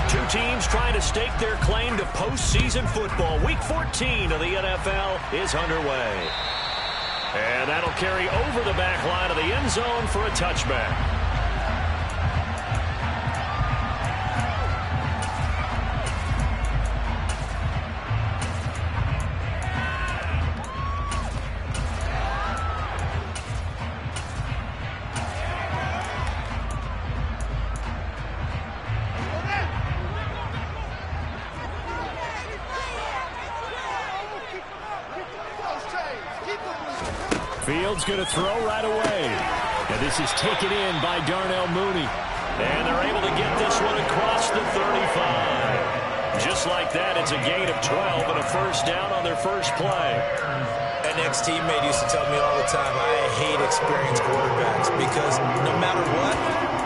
Two teams trying to stake their claim to postseason football. Week 14 of the NFL is underway. And that'll carry over the back line of the end zone for a touchback. Fields going to throw right away. And this is taken in by Darnell Mooney. And they're able to get this one across the 35. Just like that, it's a gain of 12 and a first down on their first play. An ex-teammate used to tell me all the time, I hate experienced quarterbacks because no matter what,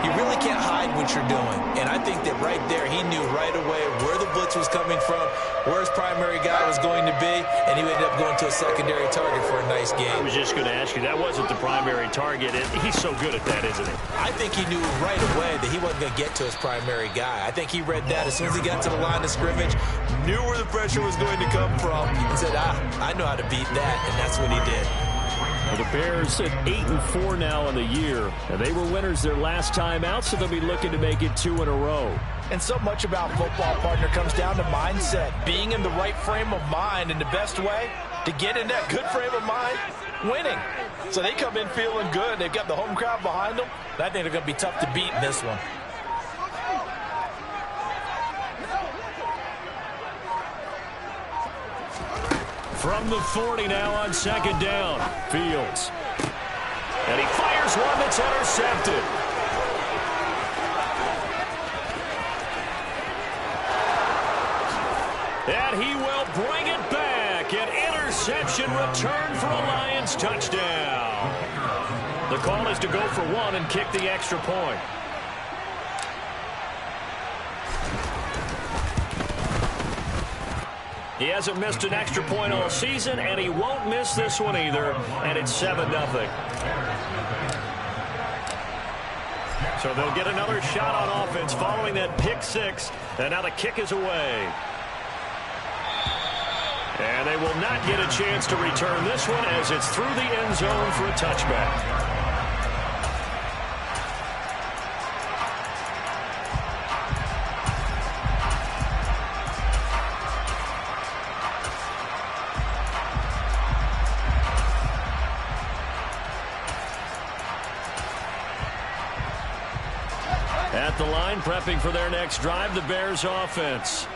you really can't hide what you're doing. And I think that right there, he knew right away where the blitz was coming from, where his primary guy was going to be, and he ended up going to a secondary target for a nice game. I was just going to ask you, that wasn't the primary target. He's so good at that, isn't he? I think he knew right away that he wasn't going to get to his primary guy. I think he read that as soon as he got to the line of scrimmage, knew where the pressure was going to come from, and said, I know how to beat that, and that's what he did. Well, the Bears at 8-4 now in the year, and they were winners their last time out, so they'll be looking to make it 2 in a row. And so much about football, partner, comes down to mindset, being in the right frame of mind, and the best way to get in that good frame of mind, winning. So they come in feeling good. They've got the home crowd behind them, and I think they're going to be tough to beat in this one. From the 40 now on second down, Fields. And he fires one that's intercepted. And he will bring it back. An interception return for a Lions touchdown. The call is to go for one and kick the extra point. He hasn't missed an extra point all season, and he won't miss this one either, and it's 7-0. So they'll get another shot on offense following that pick six, and now the kick is away. And they will not get a chance to return this one as it's through the end zone for a touchback. At the line, prepping for their next drive, the Bears offense.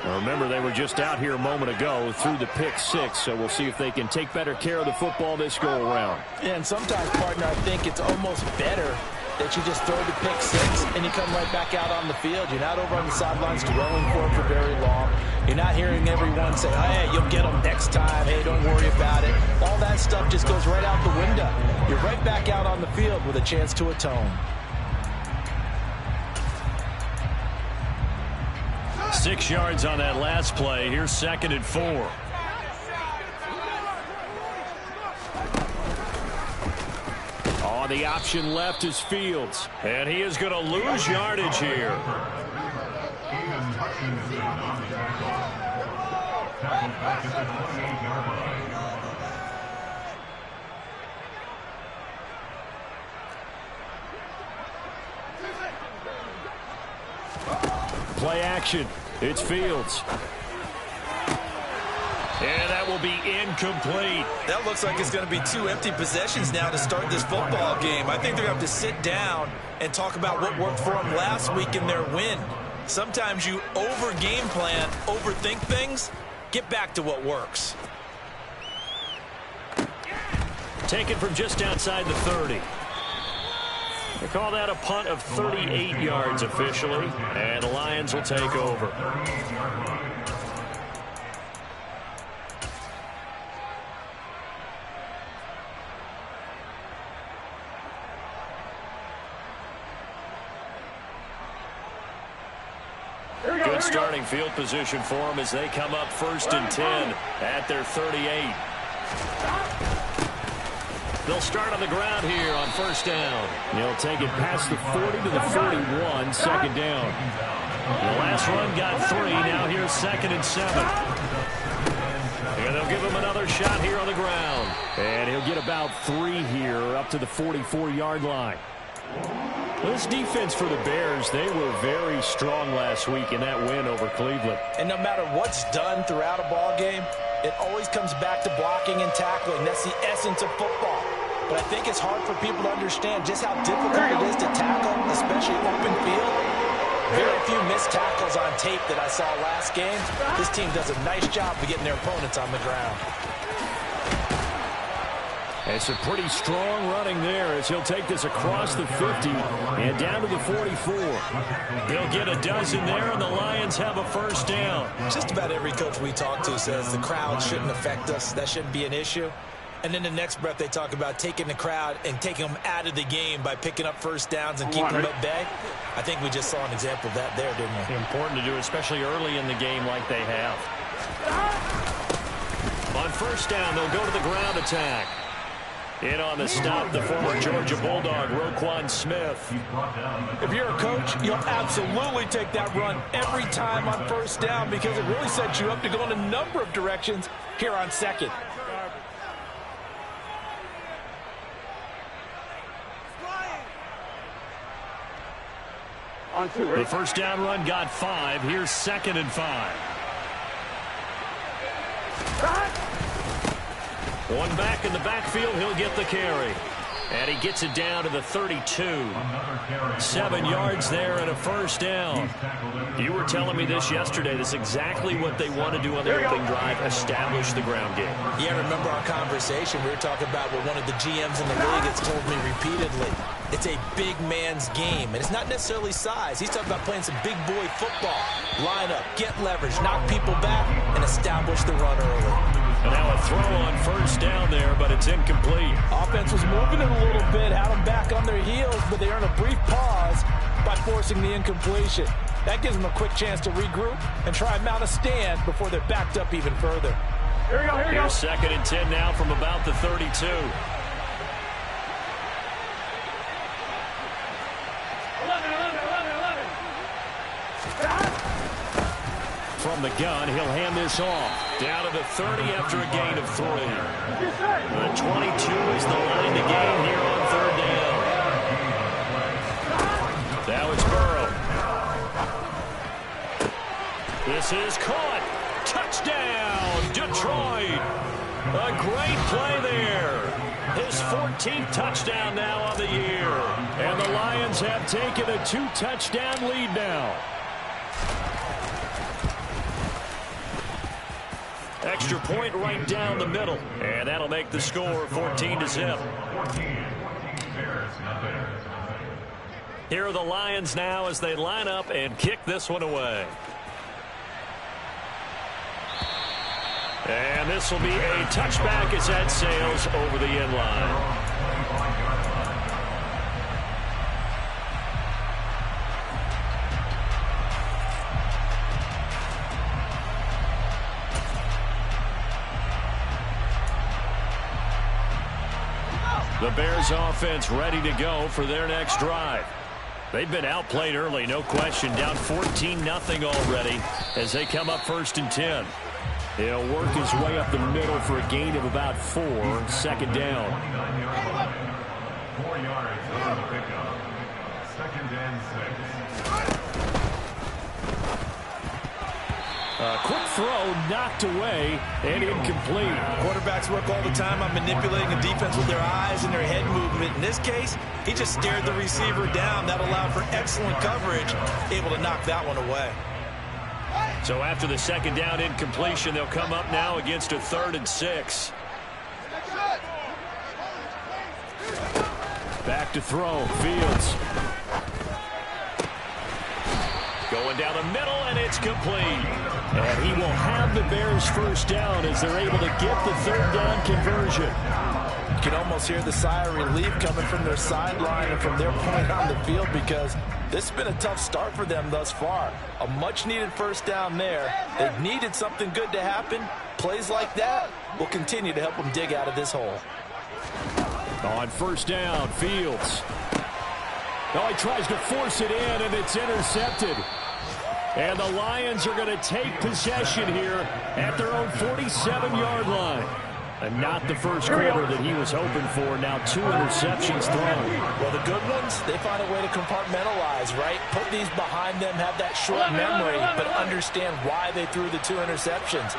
Now remember, they were just out here a moment ago through the pick six, so we'll see if they can take better care of the football this go-around. Yeah, and sometimes, partner, I think it's almost better that you just throw the pick six and you come right back out on the field. You're not over on the sidelines dwelling for it for very long. You're not hearing everyone say, hey, you'll get them next time. Hey, don't worry about it. All that stuff just goes right out the window. You're right back out on the field with a chance to atone. 6 yards on that last play. Here's 2nd and 4. Oh, the option left is Fields. And he is going to lose yardage here. Play action. It's Fields. And that will be incomplete. That looks like it's going to be 2 empty possessions now to start this football game. I think they're going to have to sit down and talk about what worked for them last week in their win. Sometimes you over-game plan, overthink things. Get back to what works. Taken from just outside the 30. They call that a punt of 38 yards officially, and the Lions will take over. Good starting field position for them as they come up 1st and 10 at their 38. They'll start on the ground here on 1st down. They'll take it past the 40 to the 41, 2nd down. The last run got 3. Now here's 2nd and 7. And they'll give him another shot here on the ground. And he'll get about 3 here up to the 44-yard line. This defense for the Bears, they were very strong last week in that win over Cleveland. And no matter what's done throughout a ball game, it always comes back to blocking and tackling. That's the essence of football. But I think it's hard for people to understand just how difficult it is to tackle, especially open field. Very few missed tackles on tape that I saw last game. This team does a nice job of getting their opponents on the ground. And some pretty strong running there as he'll take this across the 50 and down to the 44. He'll get a dozen there, and the Lions have a first down. Just about every coach we talk to says the crowd shouldn't affect us. That shouldn't be an issue. And then the next breath they talk about taking the crowd and taking them out of the game by picking up first downs and keeping them at bay. I think we just saw an example of that there, didn't we? Important to do, especially early in the game like they have. On first down, they'll go to the ground attack. In on the stop, the former Georgia Bulldog, Roquan Smith. If you're a coach, you'll absolutely take that run every time on first down because it really sets you up to go in a number of directions here on second. The first down run got 5. Here's 2nd and 5. One back in the backfield. He'll get the carry. And he gets it down to the 32. 7 yards there and a first down. You were telling me this yesterday. This is exactly what they want to do on their opening drive, establish the ground game. Yeah, remember our conversation. We were talking about what one of the GMs in the league has told me repeatedly. It's a big man's game, and it's not necessarily size. He's talking about playing some big boy football. Line up, get leverage, knock people back, and establish the run early. And now a throw on first down there, but it's incomplete. Offense was moving it a little bit, had them back on their heels, but they earn a brief pause by forcing the incompletion. That gives them a quick chance to regroup and try and mount a stand before they're backed up even further. Here we go, here we go. Here's 2nd and 10 now from about the 32. From the gun, he'll hand this off. Down to the 30 after a gain of 3. The 22 is the line to gain here on 3rd down. Now it's Burrow. This is caught. Touchdown, Detroit. A great play there. His 14th touchdown now on the year. And the Lions have taken a 2-touchdown lead now. Extra point right down the middle. And that'll make the score 14-0. Here are the Lions now as they line up and kick this one away. And this will be a touchback as that sails over the end line. The Bears offense ready to go for their next drive. They've been outplayed early, no question. Down 14-0 already as they come up 1st and 10. He'll work his way up the middle for a gain of about 4. 2nd down. 4 yards on the pickup. 2nd and 6. A quick throw knocked away and incomplete. Quarterbacks work all the time on manipulating the defense with their eyes and their head movement. In this case, he just stared the receiver down. That allowed for excellent coverage, able to knock that one away. So after the 2nd down incompletion, they'll come up now against a 3rd and 6. Back to throw, Fields. Going down the middle, and it's complete. And he will have the Bears first down as they're able to get the 3rd down conversion. You can almost hear the sigh of relief coming from their sideline and from their point on the field because this has been a tough start for them thus far. A much-needed first down there. They've needed something good to happen. Plays like that will continue to help them dig out of this hole. On first down, Fields. Oh, he tries to force it in, and it's intercepted. And the Lions are going to take possession here at their own 47-yard line. And not the first quarter that he was hoping for. Now 2 interceptions thrown. Well, the good ones, they find a way to compartmentalize, right? Put these behind them, have that short memory, but understand why they threw the 2 interceptions.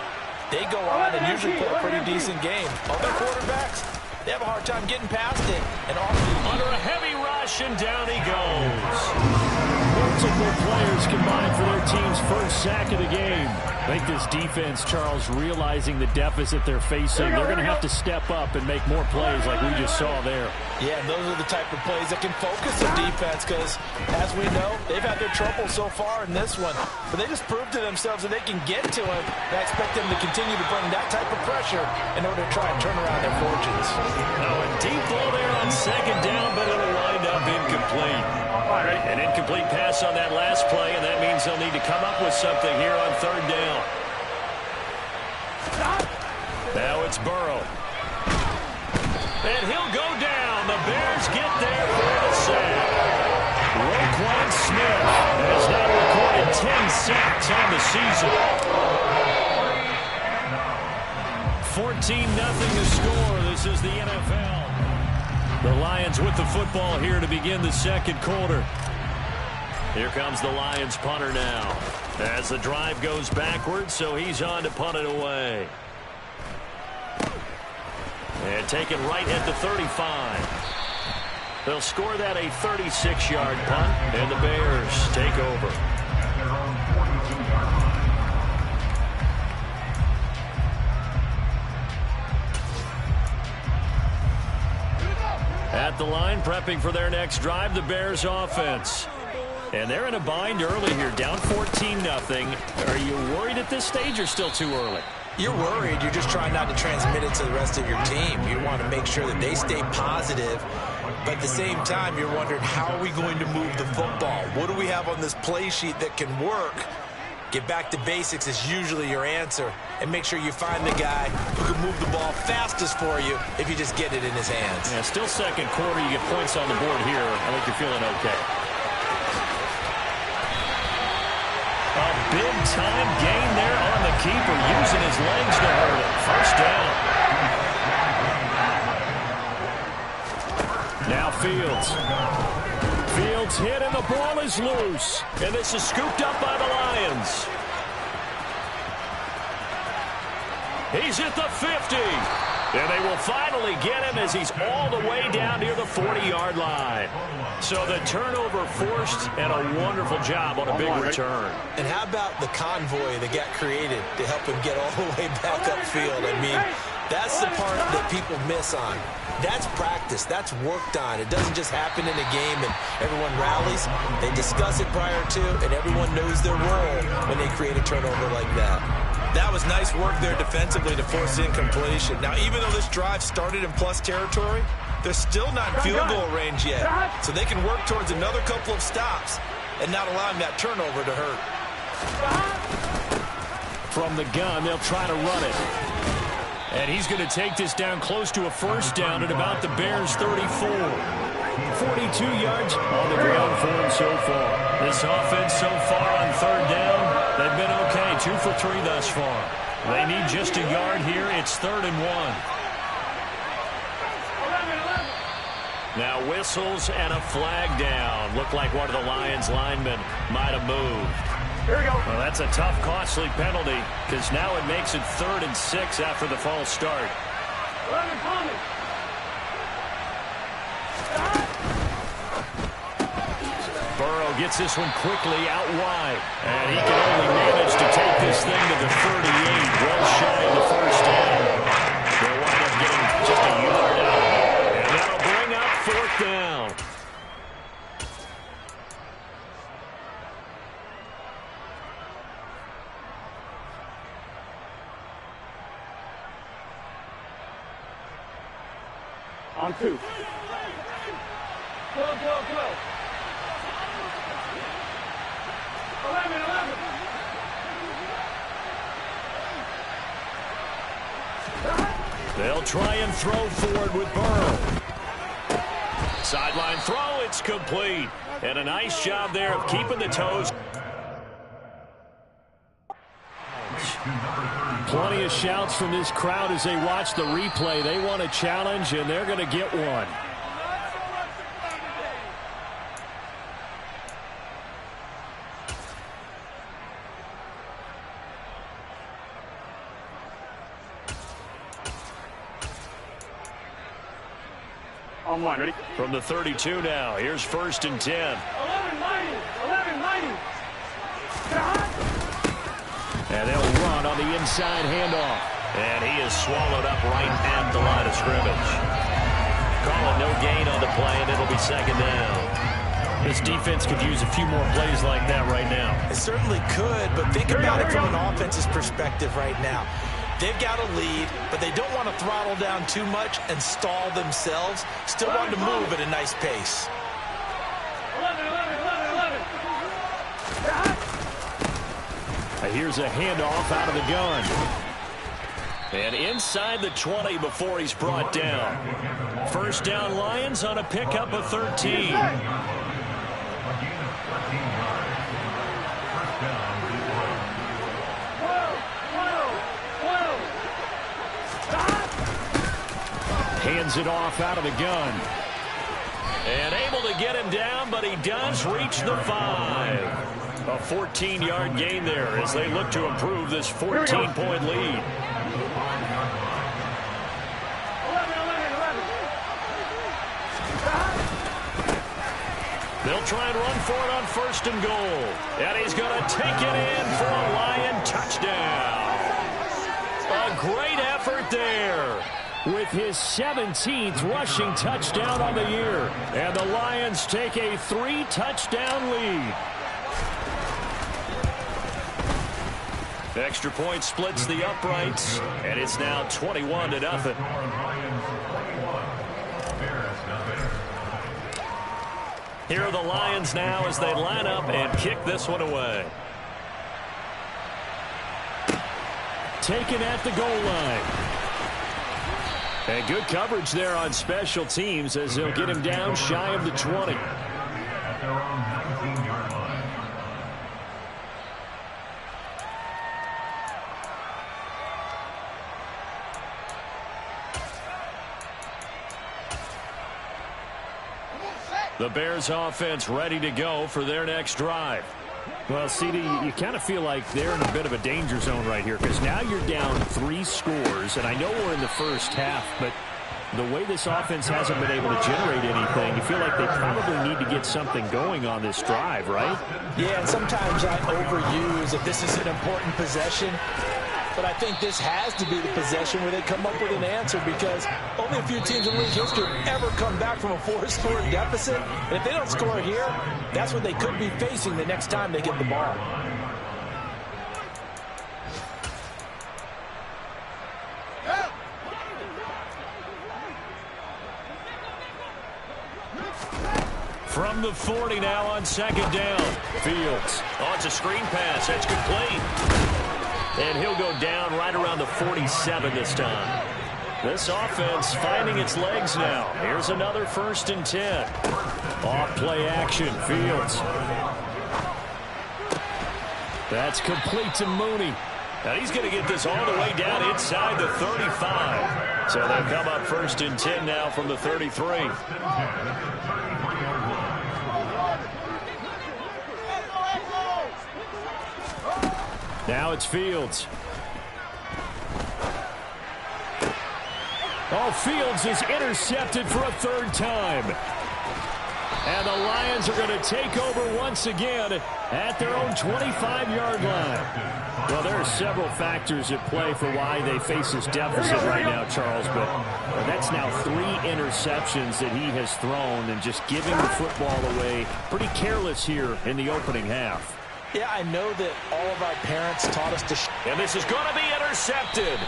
They go on and usually play a pretty decent game. Other quarterbacks, they have a hard time getting past it. And under a heavy rush, and down he goes. Multiple players combined for their team's first sack of the game. I think this defense, Charles, realizing the deficit they're facing, they're going to have to step up and make more plays like we just saw there. Yeah, those are the type of plays that can focus the defense because, as we know, they've had their trouble so far in this one. But they just proved to themselves that they can get to him. And I expect them to continue to bring that type of pressure in order to try and turn around their fortunes. Now a deep ball there on second down, but it'll wind up incomplete. An incomplete pass on that last play, and that means they'll need to come up with something here on third down. Now it's Burrow. And he'll go down. The Bears get there for the sack. Roquan Smith has now recorded 10 sacks on the season. 14-0 to score. This is the NFL. The Lions with the football here to begin the second quarter. Here comes the Lions punter now. As the drive goes backwards, so he's on to punt it away. And taken right at the 35. They'll score that a 36-yard punt, and the Bears take over. At the line, prepping for their next drive, the Bears offense. And they're in a bind early here, down 14-0. Are you worried at this stage or still too early? You're worried. You're just trying not to transmit it to the rest of your team. You want to make sure that they stay positive. But at the same time, you're wondering, how are we going to move the football? What do we have on this play sheet that can work? Get back to basics is usually your answer. And make sure you find the guy who can move the ball fastest for you if you just get it in his hands. Yeah, still second quarter. You get points on the board here. I think you're feeling okay. A big-time gain there on the keeper, using his legs to hurt it. First down. Now Fields. Fields hit, and the ball is loose. And this is scooped up by the Lions. He's at the 50. And they will finally get him as he's all the way down near the 40-yard line. So the turnover forced, and a wonderful job on a big return. And how about the convoy that got created to help him get all the way back upfield? I mean, that's the part that people miss on. That's practice. That's worked on. It doesn't just happen in a game and everyone rallies. They discuss it prior to, and everyone knows their role when they create a turnover like that. That was nice work there defensively to force incompletion. Now, even though this drive started in plus territory, they're still not in field goal range yet. So they can work towards another couple of stops and not allowing that turnover to hurt. From the gun, they'll try to run it. And he's going to take this down close to a first down at about the Bears' 34. 42 yards on the ground for him so far. This offense so far on third down, they've been okay. 2 for 3 thus far. They need just a yard here. It's 3rd and 1. Now whistles and a flag down. Looked like one of the Lions linemen might have moved. Here we go. Well, that's a tough, costly penalty because now it makes it 3rd and 6 after the false start. Burrow gets this one quickly out wide. And he can only manage to take this thing to the 38. Well shy of the first down. They'll wind up getting just a yard out of it. And that'll bring up 4th down. On 2. Go. 11. They'll try and throw forward with Burrow. Sideline throw, it's complete. And a nice job there of keeping the toes. Plenty of shouts from this crowd as they watch the replay. They want a challenge, and they're going to get one. On one, ready? From the 32 now, here's 1st and 10. 11-90. And they'll run on the inside handoff. And he is swallowed up right at the line of scrimmage. Calling no gain on the play, and it'll be 2nd down. This defense could use a few more plays like that right now. It certainly could, but think about it from an offense's perspective right now. They've got a lead, but they don't want to throttle down too much and stall themselves. Still want to move at a nice pace. 11. Here's a handoff out of the gun. And inside the 20 before he's brought down. 1st down Lions on a pickup of 13. Hands it off out of the gun. And able to get him down, but he does reach the 5. A 14-yard gain there as they look to improve this 14-point lead. 11. They'll try and run for it on 1st and goal. And he's going to take it in for a Lion touchdown. A great effort there, with his 17th rushing touchdown on the year. And the Lions take a 3-touchdown lead. Extra point splits the uprights, and it's now 21-0. Here are the Lions now as they line up and kick this one away. Taken at the goal line. And good coverage there on special teams as they'll get him down shy of the 20. At their own 19-yard line. The Bears offense ready to go for their next drive. Well, CD, you kind of feel like they're in a bit of a danger zone right here because now you're down 3 scores, and I know we're in the first half, but the way this offense hasn't been able to generate anything, you feel like they probably need to get something going on this drive, right? Yeah, and sometimes I overuse that this is an important possession. But I think this has to be the possession where they come up with an answer because only a few teams in league history have ever come back from a 4-score deficit. And if they don't score here, that's what they could be facing the next time they get the ball. From the 40 now on 2nd down. Fields. Oh, it's a screen pass. That's complete. And he'll go down right around the 47 this time. This offense finding its legs now. Here's another 1st and 10. Off play action. Fields. That's complete to Mooney. Now he's going to get this all the way down inside the 35. So they'll come up 1st and 10 now from the 33. Now it's Fields. Oh, Fields is intercepted for a 3rd time. And the Lions are going to take over once again at their own 25-yard line. Well, there are several factors at play for why they face this deficit right now, Charles, but that's now 3 interceptions that he has thrown and just giving the football away. Pretty careless here in the opening half. Yeah, I know that all of our parents taught us to... And this is going to be intercepted.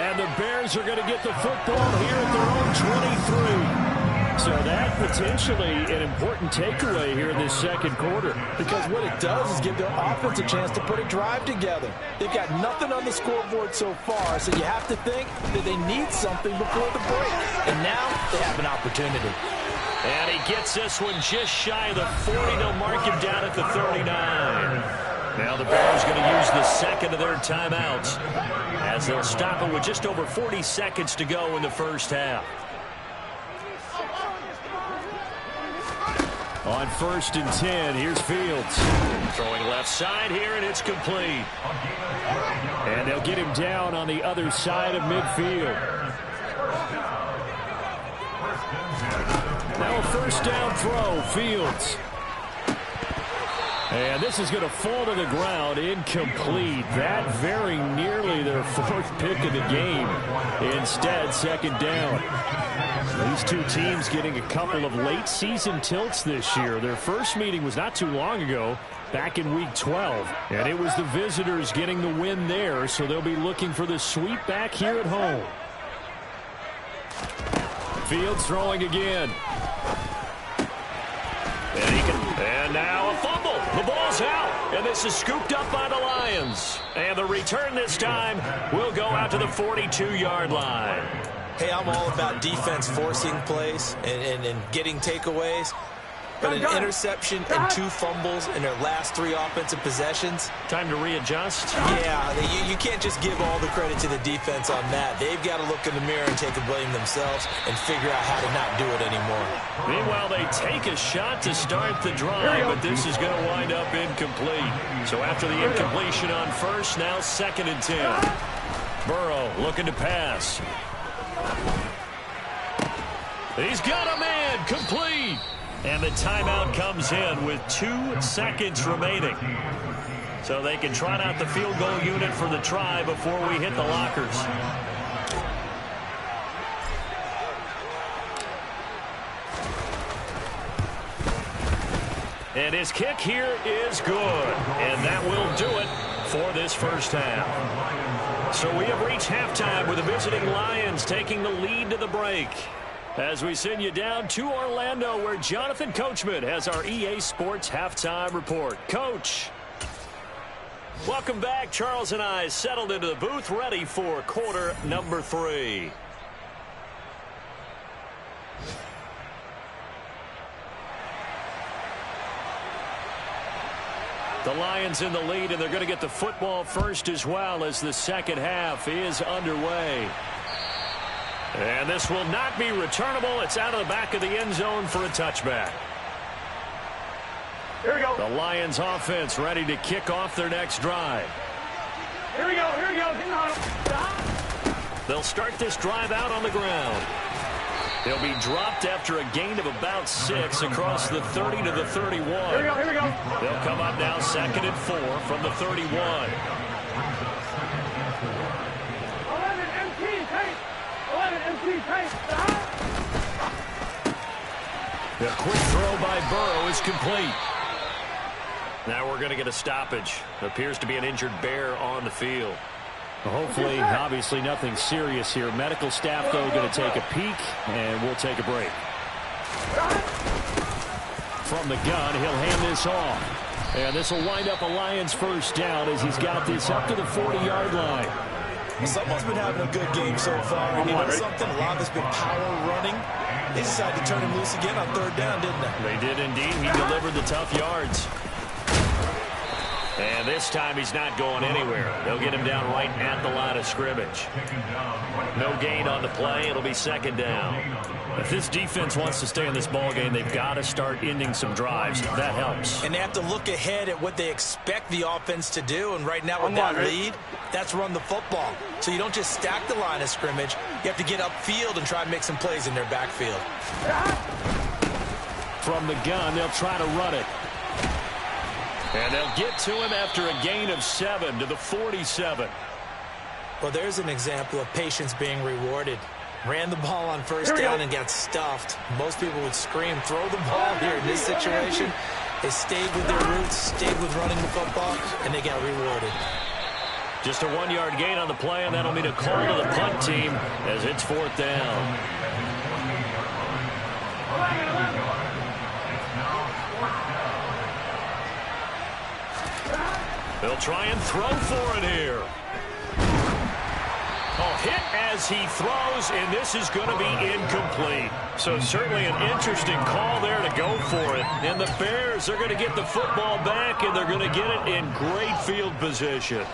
And the Bears are going to get the football here at their own 23. So that potentially an important takeaway here in this 2nd quarter. Because what it does is give their offense a chance to put a drive together. They've got nothing on the scoreboard so far, so you have to think that they need something before the break. And now they have an opportunity. And he gets this one just shy of the 40. They'll mark him down at the 39. Now the Bears going to use the second of their timeouts as they'll stop it with just over 40 seconds to go in the first half. On 1st and 10, here's Fields. Throwing left side here, and it's complete. And they'll get him down on the other side of midfield. Now a first down throw, Fields. And this is going to fall to the ground, incomplete. That very nearly their 4th pick of the game. Instead, second down. These two teams getting a couple of late season tilts this year. Their first meeting was not too long ago, back in week 12. And it was the visitors getting the win there, so they'll be looking for the sweep back here at home. Fields throwing again. And now a fumble. The ball's out. And this is scooped up by the Lions. And the return this time will go out to the 42-yard line. Hey, I'm all about defense forcing plays and getting takeaways. But an interception and 2 fumbles in their last 3 offensive possessions. Time to readjust. Yeah, you can't just give all the credit to the defense on that. They've got to look in the mirror and take a blame themselves and figure out how to not do it anymore. Meanwhile, they take a shot to start the drive, but this is going to wind up incomplete. So after the incompletion on first, now 2nd and 10. Burrow looking to pass. He's got a man, complete. And the timeout comes in with 2 seconds remaining. So they can trot out the field goal unit for the try before we hit the lockers. And his kick here is good. And that will do it for this first half. So we have reached halftime with the visiting Lions taking the lead to the break. As we send you down to Orlando, where Jonathan Coachman has our EA Sports Halftime Report. Coach. Welcome back. Charles and I settled into the booth, ready for quarter number 3. The Lions in the lead, and they're going to get the football first as well as the second half is underway. And this will not be returnable. It's out of the back of the end zone for a touchback. Here we go. The Lions offense ready to kick off their next drive. Here we go. Here we go. They'll start this drive out on the ground. They'll be dropped after a gain of about 6 across the 30 to the 31. Here we go. Here we go. They'll come up now 2nd and 4 from the 31. The quick throw by Burrow is complete. Now we're going to get a stoppage. Appears to be an injured Bear on the field. Hopefully, obviously nothing serious here. Medical staff, though, going to take a peek, and we'll take a break. From the gun, he'll hand this off. And this will wind up a Lions first down as he's got this up to the 40-yard line. Someone's been having a good game so far. And you know something? A lot of it's been power running. They decided to turn him loose again on 3rd down, didn't they? They did indeed. He delivered the tough yards. And this time he's not going anywhere. They'll get him down right at the line of scrimmage. No gain on the play. It'll be 2nd down. If this defense wants to stay in this ballgame, they've got to start ending some drives. That helps. And they have to look ahead at what they expect the offense to do. And right now with that lead, that's run the football. So you don't just stack the line of scrimmage. You have to get upfield and try and make some plays in their backfield. From the gun, they'll try to run it. And they'll get to him after a gain of 7 to the 47. Well, there's an example of patience being rewarded. Ran the ball on 1st down and got stuffed. Most people would scream, throw the ball here in this situation. They stayed with their roots, stayed with running the football, and they got rewarded. Just a 1-yard gain on the play, and that'll mean a call to the punt team as it's 4th down. They'll try and throw for it here. Oh, hit as he throws, and this is going to be incomplete. So certainly an interesting call there to go for it. And the Bears are going to get the football back, and they're going to get it in great field position.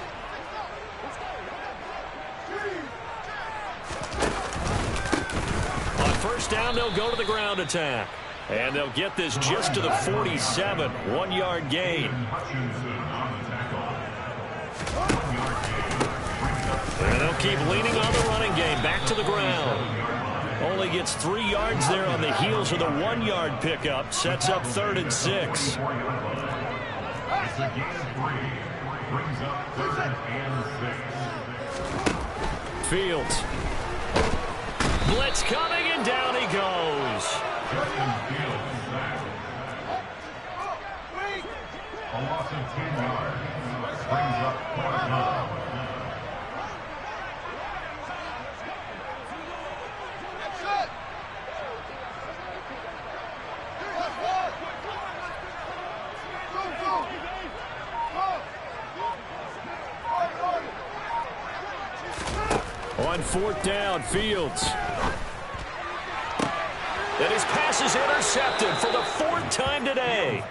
On first down, they'll go to the ground attack. And they'll get this just to the 47, 1-yard gain. And they'll keep leaning on the running game. Back to the ground. Only gets 3 yards there on the heels of the 1-yard pickup. Sets up 3rd and 6. Fields. Blitz coming, and down he goes. A loss of 10 yards. Brings up 4th down. On 4th down, Fields. And his pass is intercepted for the 4th time today.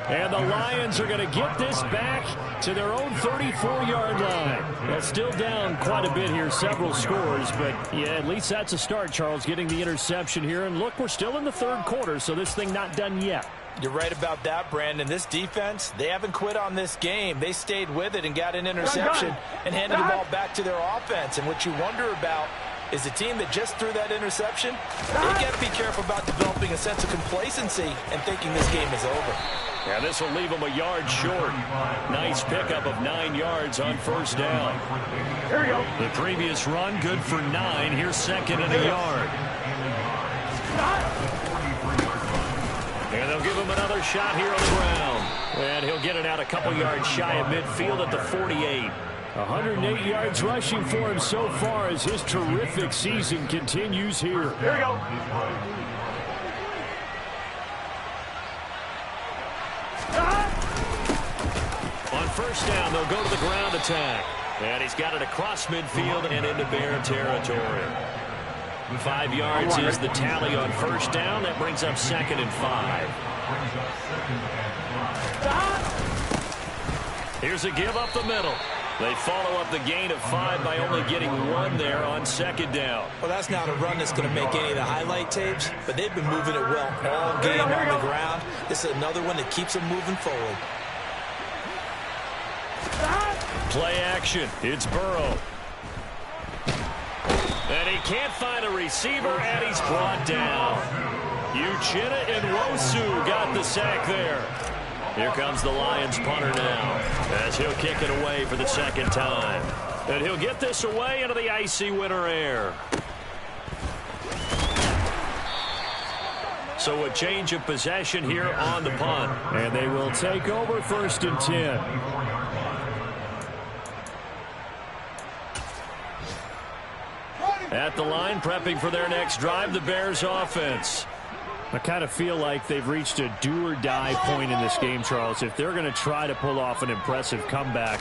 And the Lions are going to get this back to their own 34-yard line. They're still down quite a bit here, several scores. But, yeah, at least that's a start, Charles, getting the interception here. And, look, we're still in the 3rd quarter, so this thing not done yet. You're right about that, Brandon. This defense, they haven't quit on this game. They stayed with it and got an interception and handed the ball back to their offense. And what you wonder about is the team that just threw that interception, they got to be careful about developing a sense of complacency and thinking this game is over. Yeah, this will leave them a yard short. Nice pickup of 9 yards on first down. Here we go. The previous run, good for 9. Here's 2nd and a yard. And they'll give him another shot here on the ground. And he'll get it out a couple yards shy of midfield at the 48. 108 yards rushing for him so far as his terrific season continues here. Here we go. On first down, they'll go to the ground attack. And he's got it across midfield and into Bear territory. 5 yards is the tally on first down. That brings up 2nd and 5. Here's a give up the middle. They follow up the gain of 5 by only getting 1 there on 2nd down. Well, that's not a run that's going to make any of the highlight tapes, but they've been moving it well all game on the ground. This is another one that keeps them moving forward. Play action. It's Burrow. And he can't find a receiver, and he's brought down. Uchenna and Nwosu got the sack there. Here comes the Lions punter now as he'll kick it away for the 2nd time. And he'll get this away into the icy winter air. So a change of possession here on the punt. And they will take over 1st and 10. At the line, prepping for their next drive, the Bears offense. I kind of feel like they've reached a do-or-die point in this game, Charles. If they're going to try to pull off an impressive comeback,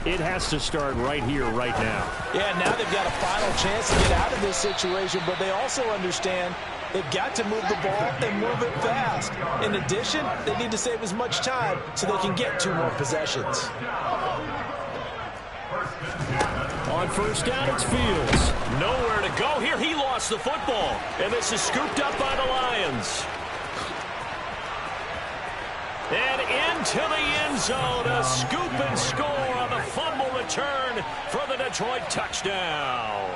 it has to start right here, right now. Yeah, now they've got a final chance to get out of this situation, but they also understand they've got to move the ball and move it fast. In addition, they need to save as much time so they can get 2 more possessions. On first down, it's Fields. Nowhere to go here. He lost the football. And this is scooped up by the Lions. And into the end zone. A scoop and score on the fumble return for the Detroit touchdown.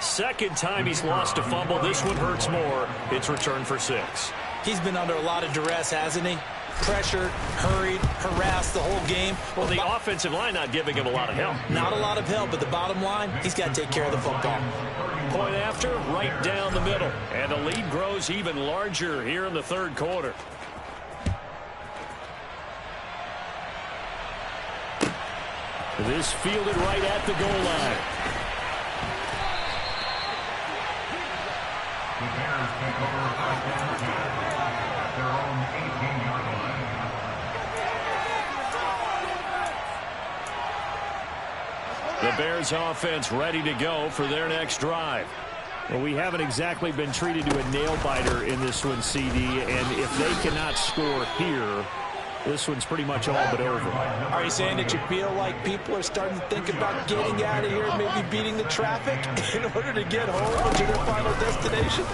2nd time he's lost a fumble. This one hurts more. It's returned for 6. He's been under a lot of duress, hasn't he? Pressured, hurried, harassed the whole game. Well, the offensive line not giving him a lot of help. Not a lot of help, but the bottom line, he's got to take care of the football. Point after, right down the middle. And the lead grows even larger here in the 3rd quarter. This fielded right at the goal line. The Bears take over 1st and 10 at their own 18-yard line. The Bears offense ready to go for their next drive. Well, we haven't exactly been treated to a nail-biter in this one, CD, and if they cannot score here, this one's pretty much all but over. Are you saying that you feel like people are starting to think about getting out of here, maybe beating the traffic in order to get home to their final destination?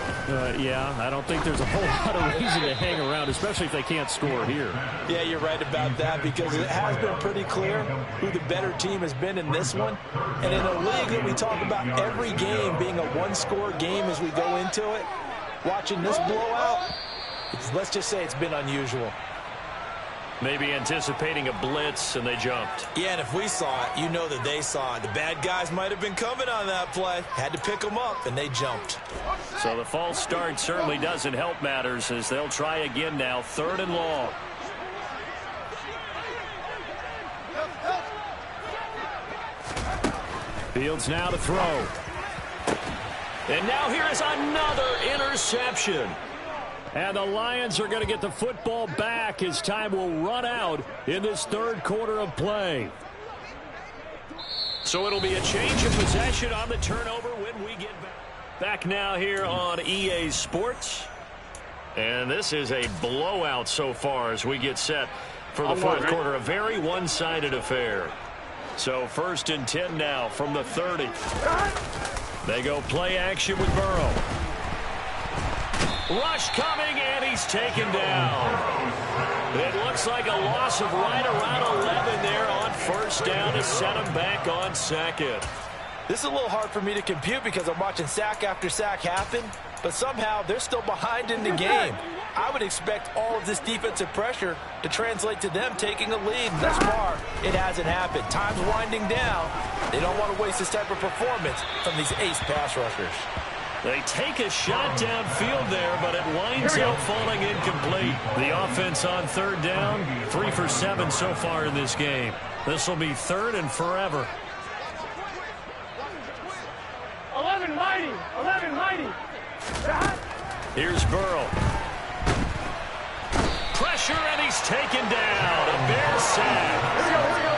Yeah, I don't think there's a whole lot of reason to hang around, especially if they can't score here. Yeah, you're right about that, because it has been pretty clear who the better team has been in this one. And in a league that we talk about every game being a one-score game as we go into it, watching this blowout, let's just say it's been unusual. Maybe anticipating a blitz, and they jumped. Yeah, and if we saw it, you know that they saw it. The bad guys might have been coming on that play. Had to pick them up, and they jumped. So the false start certainly doesn't help matters as they'll try again now, 3rd and long. Fields now to throw. And now here is another interception. And the Lions are going to get the football back as time will run out in this 3rd quarter of play. So it'll be a change of possession on the turnover when we get back. Back now here on EA Sports. And this is a blowout so far as we get set for the 4th quarter. A very one-sided affair. So 1st and 10 now from the 30. They go play action with Burrow. Rush coming, and he's taken down. It looks like a loss of right around 11 there on 1st down to set him back on 2nd. This is a little hard for me to compute because I'm watching sack after sack happen, but somehow they're still behind in the game. I would expect all of this defensive pressure to translate to them taking a lead. Thus far, it hasn't happened. Time's winding down. They don't want to waste this type of performance from these ace pass rushers. They take a shot downfield there, but it winds up falling incomplete. The offense on 3rd down, 3 for 7 so far in this game. This will be 3rd and forever. 11 mighty. 11 mighty. Here's Burrow. Pressure, and he's taken down. A Bear sack. Here we go.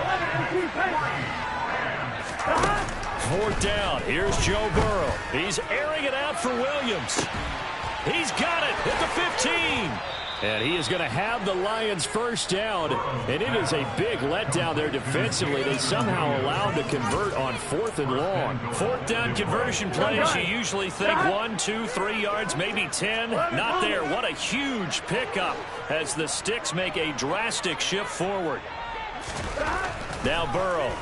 11 empty pace. 4th down. Here's Joe Burrow. He's airing it out for Williams. He's got it at the 15. And he is going to have the Lions 1st down. And it is a big letdown there defensively. They somehow allowed to convert on 4th and long. 4th down conversion plays, you usually think 1, 2, 3 yards, maybe 10. Not there. What a huge pickup as the Sticks make a drastic shift forward. Now Burrow.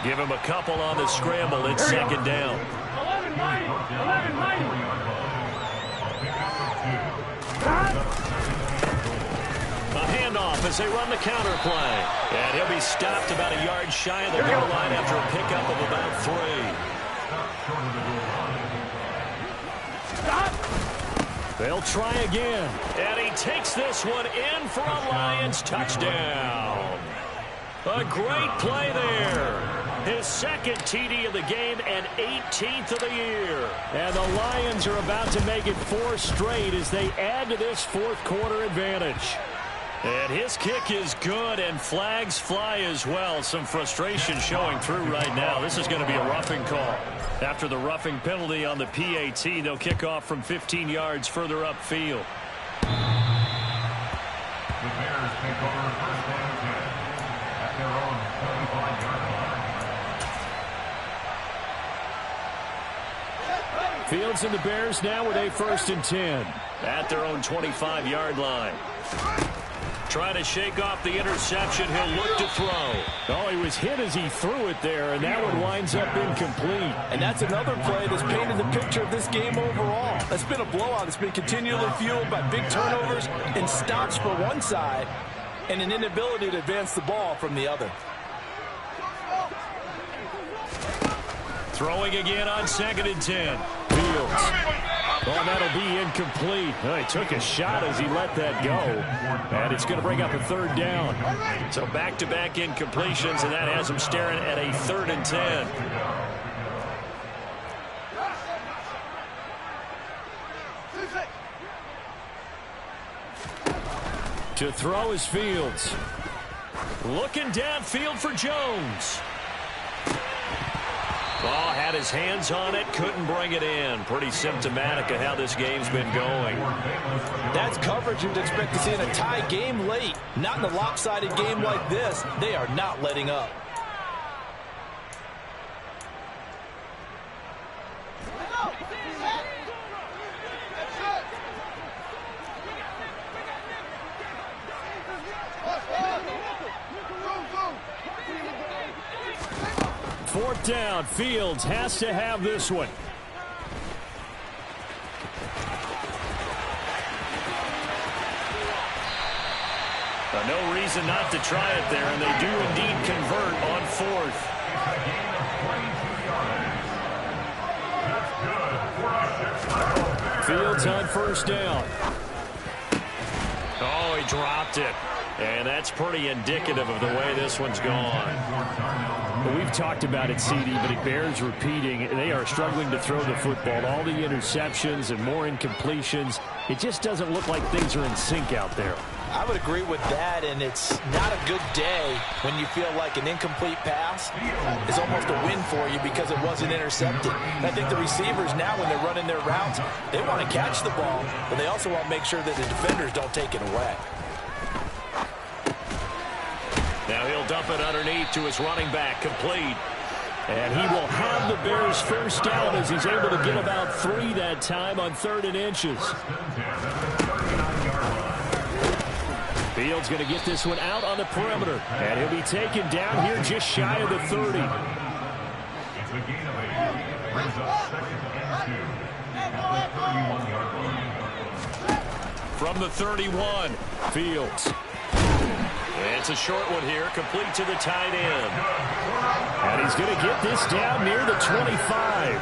Give him a couple on the scramble. It's 2nd down. 11 mighty. 11 mighty. A handoff as they run the counter play. And he'll be stopped about a yard shy of the goal line after a pickup of about 3. They'll try again. And he takes this one in for a Lions touchdown. A great play there. His 2nd TD of the game and 18th of the year. And the Lions are about to make it 4 straight as they add to this 4th quarter advantage. And his kick is good, and flags fly as well. Some frustration showing through right now. This is going to be a roughing call. After the roughing penalty on the PAT, they'll kick off from 15 yards further upfield. The Bears take over 1st and 10 at their own 35-yard line. Fields and the Bears now with a 1st and 10. At their own 25-yard line. Trying to shake off the interception. He'll look to throw. Oh, he was hit as he threw it there, and that one winds up incomplete. And that's another play that's painted the picture of this game overall. It's been a blowout. It's been continually fueled by big turnovers and stops for one side and an inability to advance the ball from the other. Throwing again on 2nd and 10. Fields. Oh, that'll be incomplete. Oh, he took a shot as he let that go. And it's going to bring up a 3rd down. So back-to-back incompletions, and that has him staring at a 3rd and 10. To throw is Fields. Looking downfield for Jones. Oh, had his hands on it, couldn't bring it in. Pretty symptomatic of how this game's been going. That's coverage you'd expect to see in a tie game late. Not in a lopsided game like this. They are not letting up. Fourth down. Fields has to have this one. No reason not to try it there, and they do indeed convert on fourth. Fields on first down. Oh, he dropped it. And that's pretty indicative of the way this one's gone. Well, we've talked about it, CD, but it bears repeating. They are struggling to throw the football. All the interceptions and more incompletions. It just doesn't look like things are in sync out there. I would agree with that, and it's not a good day when you feel like an incomplete pass is almost a win for you because it wasn't intercepted. And I think the receivers now, when they're running their routes, they want to catch the ball, but they also want to make sure that the defenders don't take it away. Now he'll dump it underneath to his running back, complete. And he will have the Bears first down as he's able to get about 3 that time on 3rd and inches. Fields going to get this one out on the perimeter. And he'll be taken down here just shy of the 30. It's a gain of 8. Brings up 2nd and 2. At the 31-yard line. From the 31, Fields. It's a short one here, complete to the tight end. And he's going to get this down near the 25.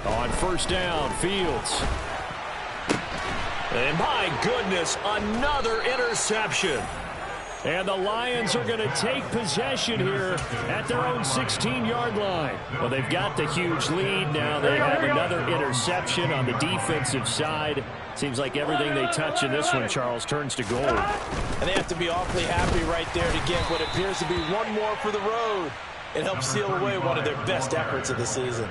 On first down, Fields. And my goodness, another interception. And the Lions are going to take possession here at their own 16-yard line. Well, they've got the huge lead. Now they have another interception on the defensive side. Seems like everything they touch in this one, Charles, turns to gold. And they have to be awfully happy right there to get what appears to be one more for the road. It helps seal away one of their best efforts of the season.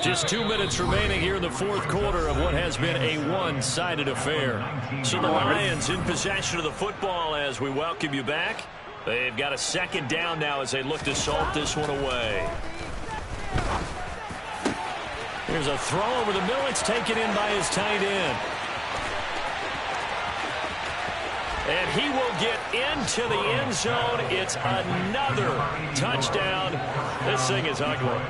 Just 2 minutes remaining here in the fourth quarter of what has been a one-sided affair. So the Lions in possession of the football as we welcome you back. They've got a second down now as they look to salt this one away. Here's a throw over the middle. It's taken in by his tight end. And he will get into the end zone. It's another touchdown. This thing is ugly.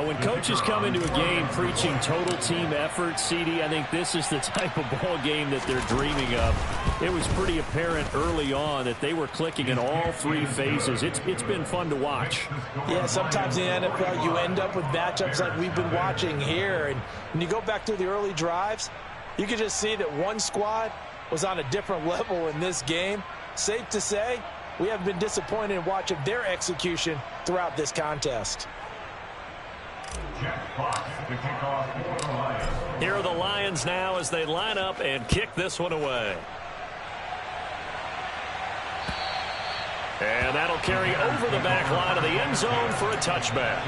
When coaches come into a game preaching total team effort, CD, I think this is the type of ball game that they're dreaming of. It was pretty apparent early on that they were clicking in all 3 phases. It's been fun to watch. Yeah, sometimes in the NFL you end up with matchups like we've been watching here. And when you go back to the early drives, you can just see that one squad was on a different level in this game. Safe to say, we have been disappointed in watching their execution throughout this contest. Here are the Lions now as they line up and kick this one away. And that'll carry over the back line of the end zone for a touchback.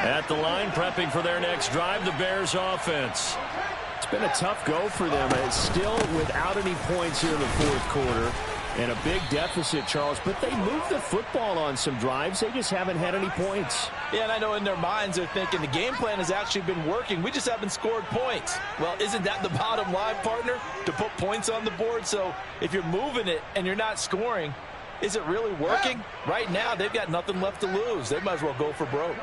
At the line, prepping for their next drive, the Bears offense. It's been a tough go for them. It's still without any points here in the fourth quarter. And a big deficit, Charles, but they moved the football on some drives. They just haven't had any points. Yeah, and I know in their minds they're thinking the game plan has actually been working. We just haven't scored points. Well, isn't that the bottom line, partner? To put points on the board? So if you're moving it and you're not scoring, is it really working? Right now, they've got nothing left to lose. They might as well go for broke.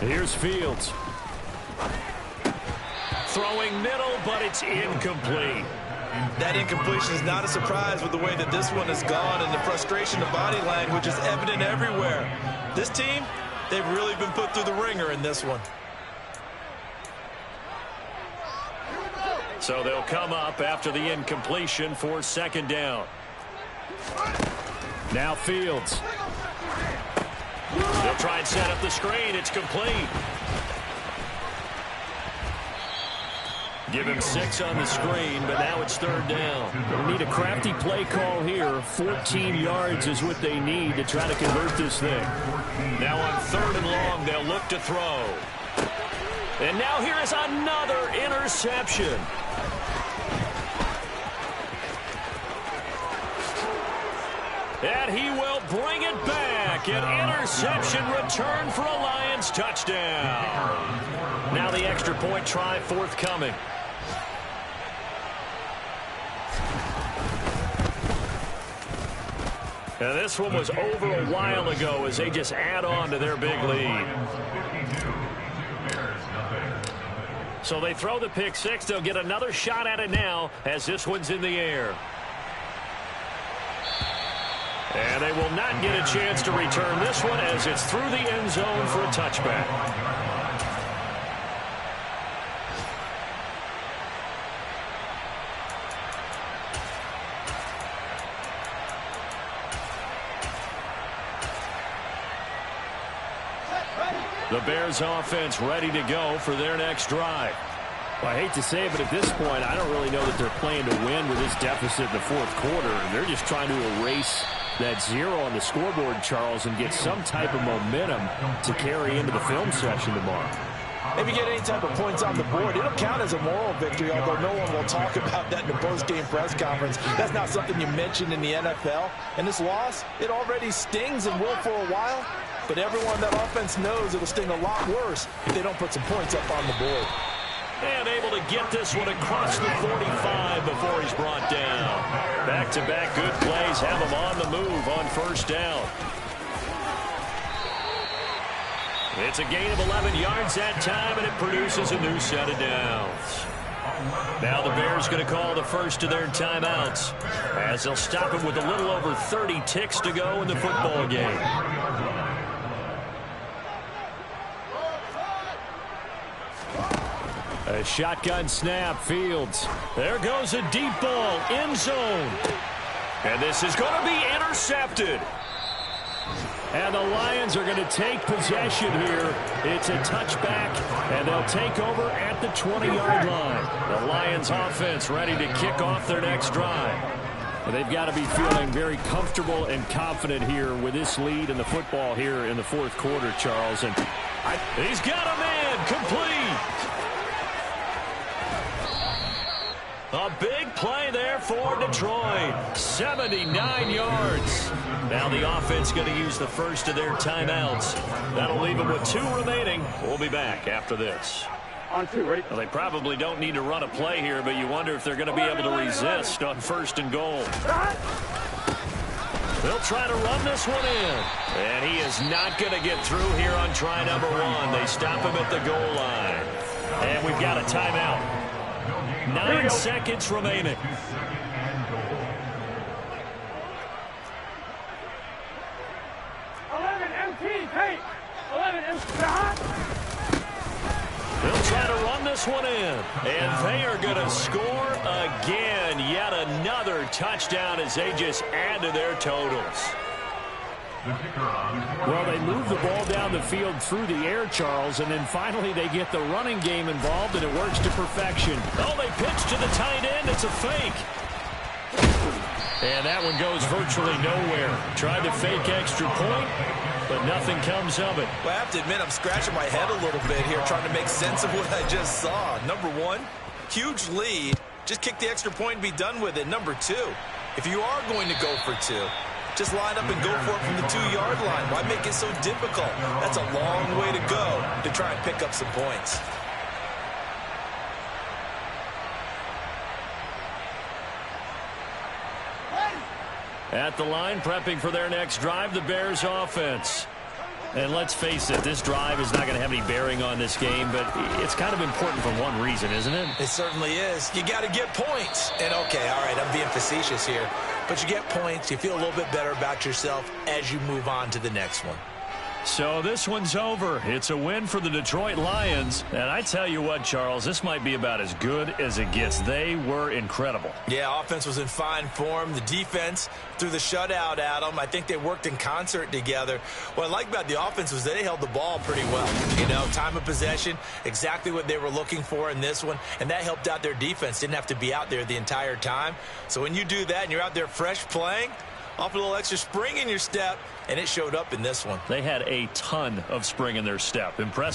Here's Fields. Throwing middle, but it's incomplete. That incompletion is not a surprise with the way that this one has gone, and the frustration of body language is evident everywhere. This team, they've really been put through the ringer in this one. So they'll come up after the incompletion for second down. Now Fields. They'll try and set up the screen. It's complete. Give him 6 on the screen, but now it's third down. They need a crafty play call here. 14 yards is what they need to try to convert this thing. Now on third and long, they'll look to throw. And now here is another interception. And he will bring it back. An interception return for a Lions touchdown. Now the extra point try forthcoming. And this one was over a while ago as they just add on to their big lead. So they throw the pick six. They'll get another shot at it now as this one's in the air. And they will not get a chance to return this one as it's through the end zone for a touchback. The Bears offense ready to go for their next drive. Well, I hate to say it, but at this point, I don't really know that they're playing to win with this deficit in the fourth quarter. They're just trying to erase that 0 on the scoreboard, Charles, and get some type of momentum to carry into the film session tomorrow. If you get any type of points on the board, it'll count as a moral victory, although no one will talk about that in the post-game press conference. That's not something you mentioned in the NFL. And this loss, it already stings and will for a while. But everyone that offense knows it'll sting a lot worse if they don't put some points up on the board. And able to get this one across the 45 before he's brought down. Back-to-back good plays have him on the move on first down. It's a gain of 11 yards that time, and it produces a new set of downs. Now the Bears going to call the first of their timeouts as they'll stop it with a little over 30 ticks to go in the football game. A shotgun snap, Fields. There goes a deep ball, end zone. And this is going to be intercepted. And the Lions are going to take possession here. It's a touchback, and they'll take over at the 20-yard line. The Lions offense ready to kick off their next drive. And they've got to be feeling very comfortable and confident here with this lead in the football here in the fourth quarter, Charles. And he's got a man complete. A big play there for Detroit. 79 yards. Now the offense going to use the first of their timeouts. That'll leave them with 2 remaining. We'll be back after this. On 2, ready? Well, they probably don't need to run a play here, but you wonder if they're going to be able to resist on first and goal. They'll try to run this one in. And he is not going to get through here on try number 1. They stop him at the goal line. And we've got a timeout. 9 seconds remaining. They'll try to run this one in. And they are going to score again. Yet another touchdown as they just add to their totals. Well, they move the ball down the field through the air, Charles, and then finally they get the running game involved, and it works to perfection. Oh, they pitch to the tight end. It's a fake. And that one goes virtually nowhere. Tried to fake extra point, but nothing comes of it. Well, I have to admit, I'm scratching my head a little bit here trying to make sense of what I just saw. Number 1, huge lead. Just kick the extra point and be done with it. Number 2, if you are going to go for 2, just line up and go for it from the 2-yard line. Why make it so difficult? That's a long way to go to try and pick up some points. At the line, prepping for their next drive, the Bears offense. And let's face it, this drive is not going to have any bearing on this game, but it's kind of important for one reason, isn't it? It certainly is. You got to get points. And, okay, all right, I'm being facetious here. But you get points, you feel a little bit better about yourself as you move on to the next one. So this one's over. It's a win for the Detroit Lions. And I tell you what, Charles, this might be about as good as it gets. They were incredible. Yeah, offense was in fine form. The defense threw the shutout at them. I think they worked in concert together. What I like about the offense was they held the ball pretty well. You know, time of possession, exactly what they were looking for in this one. And that helped out their defense. Didn't have to be out there the entire time. So when you do that and you're out there fresh playing, off a little extra spring in your step, and it showed up in this one. They had a ton of spring in their step. Impressive.